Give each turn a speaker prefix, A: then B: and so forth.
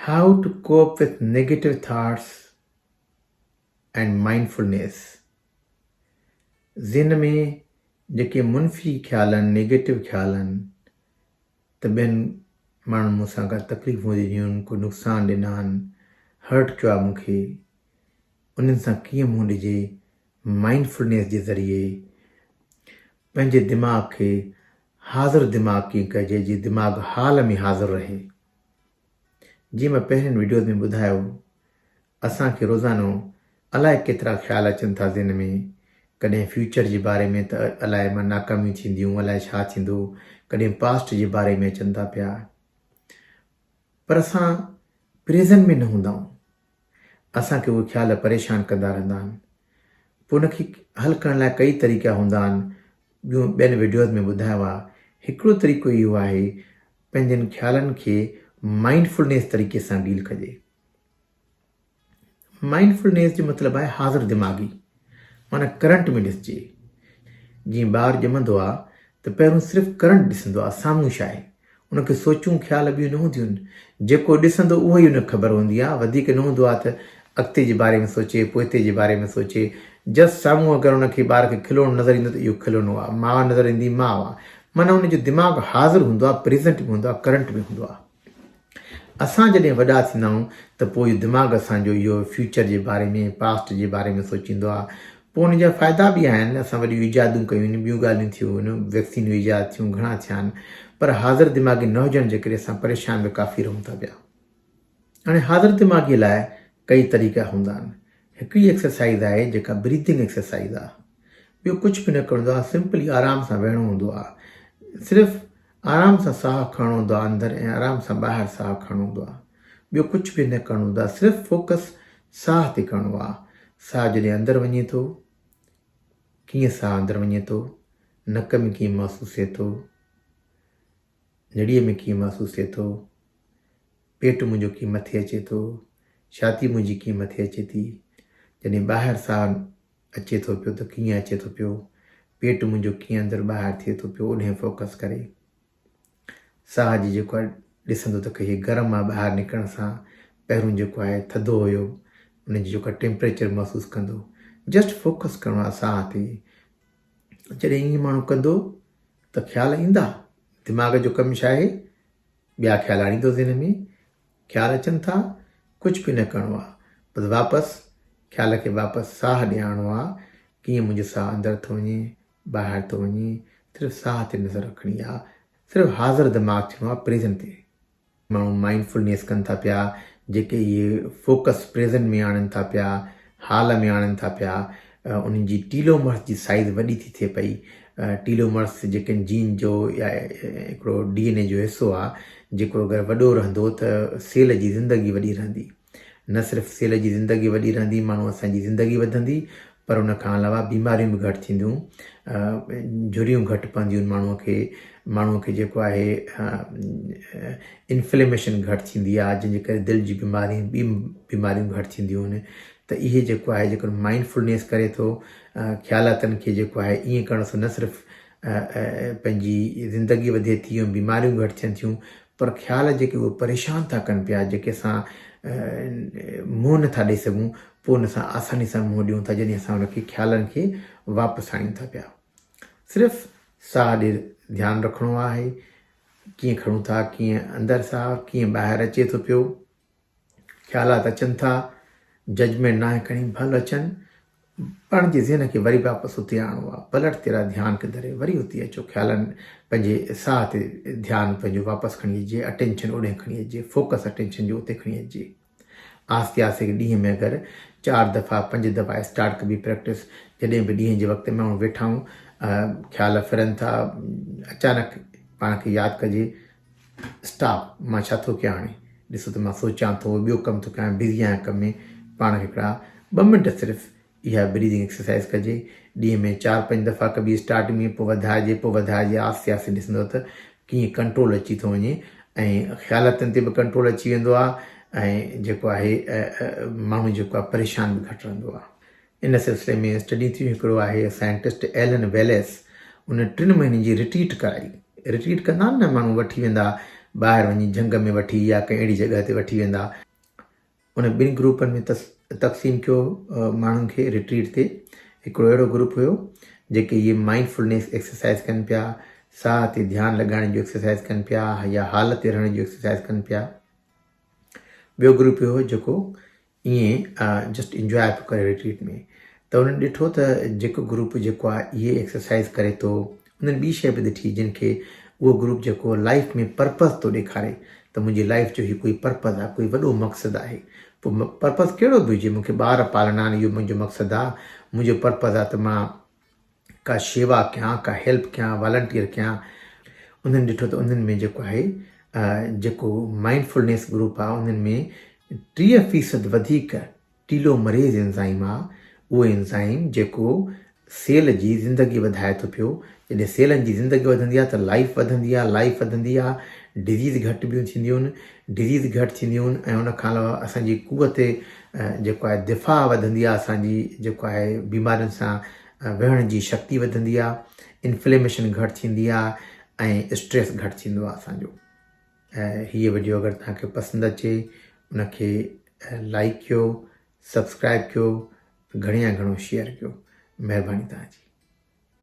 A: How to cope with negative thoughts and mindfulness. ज़िन में जेके मुनफ़ी ख़्याल आहिनि, नेगेटिव ख़्याल आहिनि, त ॿियनि माण्हुनि मूंसां का तकलीफ़ूं ॾिनियूं आहिनि, को नुक़सानु ॾिना आहिनि, हर्ट कयो आहे मूंखे, उन्हनि सां कीअं मुंहुं ॾिजे, माइंडफुलनेस जे ज़रिए पंहिंजे दिमाग़ खे हाज़िर दिमाग़ कीअं कजे, जीअं दिमाग़ हाल में हाज़िर रहे। जीअं मां पहिरियनि वीडियोज़ में ॿुधायो, असांखे रोज़ानो अलाए केतिरा ख़्याल अचनि था ज़िन में, कॾहिं फ्यूचर जे बारे में त अलाए मां नाकामियूं थींदियूं, अलाए छा थींदो, कॾहिं पास्ट जे बारे में अचनि था पिया, पर असां प्रेज़ेंट में न हूंदा आहियूं। असांखे उहे ख़्याल परेशान कंदा रहंदा आहिनि। पोइ उनखे हल करण लाइ कई तरीक़ा हूंदा आहिनि। ॿियूं ॿियनि वीडियोज़ में ॿुधायो आहे। हिकिड़ो तरीक़ो इहो आहे, पंहिंजनि ख़्यालनि खे माइंडफुलनेस तरीक़े सां डील कजे। माइंडफुलनेस जो मतिलबु आहे हाज़िर दिमाग़ी, माना करंट में ॾिसिजे। जीअं ॿारु ॼमंदो आहे त पहिरियों सिर्फ़ु करंट ॾिसंदो आहे, साम्हूं छा आहे, उनखे सोचूं ख़्याल ॿियूं न हूंदियूं आहिनि। जेको ॾिसंदो उहो ई उनखे ख़बर हूंदी आहे, वधीक न हूंदो आहे त अॻिते जे बारे में सोचे, पोइते जे बारे में सोचे। जस्ट साम्हूं अगरि उनखे ॿार खे खिलोणो नज़र ईंदो त इहो खिलोनो आहे, माउ नज़र ईंदी माउ आहे, माना उनजो दिमाग़ हाज़िर हूंदो आहे, प्रेज़ेंट में हूंदो आहे, करंट में हूंदो आहे। असां जॾहिं वॾा थींदा आहियूं त पोइ इहो दिमाग़ असांजो इहो फ्यूचर जे बारे में, पास्ट जे बारे में सोचींदो आहे। पोइ उनजा फ़ाइदा बि आहिनि, असां वॾियूं इजादूं कयूं आहिनि, ॿियूं ॻाल्हियूं थियूं आहिनि, वैक्सीनियूं ईजाद थियूं, घणा थिया आहिनि, पर हाज़िर दिमाग़ी न हुजण जे करे असां परेशान बि काफ़ी रहूं था पिया। हाणे हाज़िर दिमाग़ीअ लाइ कई तरीक़ा हूंदा आहिनि। हिकिड़ी एक्सरसाइज़ आहे जेका ब्रीथिंग एक्सरसाइज़ आहे। ॿियो कुझु बि न करिणो आहे, सिंपली आराम सां वेहणो हूंदो आहे, सिर्फ़ु आराम सां साहु खणणो हूंदो आहे अंदरि ऐं आराम सां ॿाहिरि साहु खणणो हूंदो आहे। ॿियो कुझु बि न करिणो हूंदो आहे, सिर्फ़ु फोकस साह ते करिणो आहे। साह जॾहिं अंदरि वञे थो, कीअं साह अंदरि वञे थो, नक में कीअं महसूसु थिए थो, नड़ीअ में कीअं महसूसु थिए थो, पेट मुंहिंजो कीअं मथे अचे थो, छाती मुंहिंजी कीअं मथे अचे थी, जॾहिं ॿाहिरि साह अचे थो पियो त कीअं अचे थो पियो, पेट मुंहिंजो कीअं अंदरि ॿाहिरि थिए थो पियो, उन फोकस करे। साह जी जेको आहे ॾिसंदो त हीअ गरम आहे, ॿाहिरि निकिरण सां पहिरियों जेको आहे थधो हुयो, उनजी जेको टेम्परेचर महसूसु कंदो। जस्ट फोकस करिणो आहे साह ते। जॾहिं ईअं माण्हू कंदो त ख़्याल ईंदा। दिमाग़ जो कमु छा आहे, ॿिया ख़्याल आणींदो ज़हन में, ख़्याल अचनि था, कुझु बि न करिणो आहे, बसि वापसि ख़्याल खे वापसि साह ॾे आणिणो आहे। कीअं मुंहिंजो साह अंदरि थो वञे, ॿाहिरि थो वञे, सिर्फ़ु साह ते नज़र रखणी आहे, सिर्फ़ु हाज़िर दिमाग़ थियणो आहे, प्रेज़ेंट ते। माण्हू माइंडफुलनेस कनि था पिया, जेके इहे फोकस प्रेज़ेंट में आणनि था पिया, हाल में आणनि था पिया, उन्हनि जी टीलोमर्स जी साइज़ वॾी थी थिए पई। टीलोमर्स जेके जीन जो या हिकिड़ो DNA जो हिसो आहे, जेको अगरि वॾो रहंदो त सेल जी ज़िंदगी वॾी रहंदी। न सिर्फ़ु सेल जी ज़िंदगी वॾी रहंदी, माण्हू असांजी ज़िंदगी वधंदी, पर उन खां अलावा बीमारियूं बि घटि थींदियूं, झुरियूं घटि पवंदियूं माण्हूअ खे जेको आहे इन्फ्लेमेशन घटि थींदी आहे, जंहिंजे करे दिलि जी बीमारियूं, ॿी बीमारियूं घटि थींदियूं आहिनि। त इहे जेको आहे, जेको माइंडफुलनेस करे थो, ख़्यालातनि खे जेको आहे ईअं करण सां न सिर्फ़ु पंहिंजी ज़िंदगी वधे थी ऐं बीमारियूं घटि थियनि थियूं, पर ख़्याल जेके उहे परेशान था कनि पिया, जेके असां मुंहुं नथा ॾेई सघूं, पोइ उन सां आसानी सां मुंहुं ॾियूं था, जॾहिं असां उनखे ख़्यालनि खे वापसि आणीनि था पिया। सिर्फ़ु साह ॾे ध्यानु रखिणो आहे, कीअं खणूं था, कीअं अंदरि साह, कीअं ॿाहिरि अचे थो पियो, ख़्यालात अचनि था, जजमेंट न आहे खणी, भल अचनि, पाण जे ज़हन खे वरी वापसि उते आणिणो आहे। पलट तेरा ध्यानु किधरे, वरी उते अचो, ख़्यालनि पंहिंजे साह ते ध्यानु पंहिंजो वापसि खणी अचिजे, अटेंशन ओॾे खणी अचिजे, फोकस अटेंशन जो उते खणी अचिजे। आस्ते आस्ते ॾींहं में अगरि 4 दफ़ा 5 दफ़ा स्टार्ट कबी प्रैक्टिस, जॾहिं बि ॾींहं जे वक़्त में माण्हू वेठा आहियूं, ख़्याल फिरनि था, अचानक पाण खे यादि कजे, स्टॉप, मां छा थो कयां हाणे, ॾिसो त मां सोचां थो, ॿियो कमु थो कयां, बिज़ी आहियां कम में। पाण खे हिकिड़ा 2 मिंट सिर्फ़ु इहा ब्रीदिंग एक्सरसाइज़ कजे, ॾींहं में 4-5 दफ़ा कबी स्टार्टिंग में, पोइ वधाइजे, आस्ते आस्ते ॾिसंदो त कीअं कंट्रोल अची थो वञे, ऐं ख़्यालातनि ते बि कंट्रोल अची वेंदो आहे, ऐं जेको आहे माण्हू जेको आहे परेशान बि घटि रहंदो आहे। इन सिलसिले में स्टडी थी, हिकिड़ो आहे साइंटिस्ट एलन वेलेस, उन 3 महीननि जी रिट्रीट कराई। रिट्रीट कंदा आहिनि न माण्हू, वठी वेंदा ॿाहिरि वञी झंग में वठी या कंहिं अहिड़ी जॻह ते वठी वेंदा। उन ॿिनि ग्रुपनि में तक़सीम कयो माण्हुनि खे रिट्रीट ते। हिकिड़ो अहिड़ो ग्रुप हुयो जेके इहे माइंडफुलनेस एक्सरसाइज़ कनि पिया, साह ते ध्यानु लॻाइण जो एक्सरसाइज़ कनि पिया या हालत ते रहण जो एक्सरसाइज़ कनि पिया। ॿियो ग्रुप हुयो जेको ईअं जस्ट इंजॉय पियो करे रिट्रीट में। त उन्हनि ॾिठो त जेको ग्रुप जेको आहे इहे एक्सरसाइज़ करे थो, उन्हनि ॿी शइ बि ॾिठी जिन खे उहो ग्रुप जेको लाइफ में पर्पज़ थो ॾेखारे त मुंहिंजी लाइफ जो हीउ कोई पर्पज़ आहे, कोई वॾो मक़सदु आहे। पोइ पर्पज़ कहिड़ो बि हुजे, मूंखे ॿार पालणा आहिनि, इहो मुंहिंजो मक़सदु आहे, मुंहिंजो पर्पज़ आहे त मां का शेवा कयां, का हेल्प कयां, वॉलंटियर कयां। उन्हनि ॾिठो त उन्हनि में जेको आहे जेको माइंडफुलनेस ग्रुप आहे उन्हनि में 30% वधीक टीलोमरेज़ एंज़ाइम आहे। उहो एंज़ाइम जेको सेल जी ज़िंदगी वधाए थो पियो। जॾहिं सेलनि जी ज़िंदगी वधंदी आहे त लाइफ वधंदी आहे, लाइफ वधंदी आहे, डिज़ीज़ घटि ॿियूं थींदियूं आहिनि, डिज़ीज़ घटि थींदियूं आहिनि ऐं उनखां अलावा असांजी क़ुवत जेको आहे दिफ़ा वधंदी आहे, असांजी जेको आहे बीमारियुनि सां विहण जी शक्ति वधंदी आहे, इन्फ्लेमेशन घटि थींदी आहे ऐं स्ट्रेस घटि थींदो आहे असांजो। हीअ वीडियो अगरि तव्हांखे पसंदि अचे उनखे लाइक कयो, सब्सक्राइब कयो, घणे या घणो शेयर कयो। महिरबानी तव्हांजी।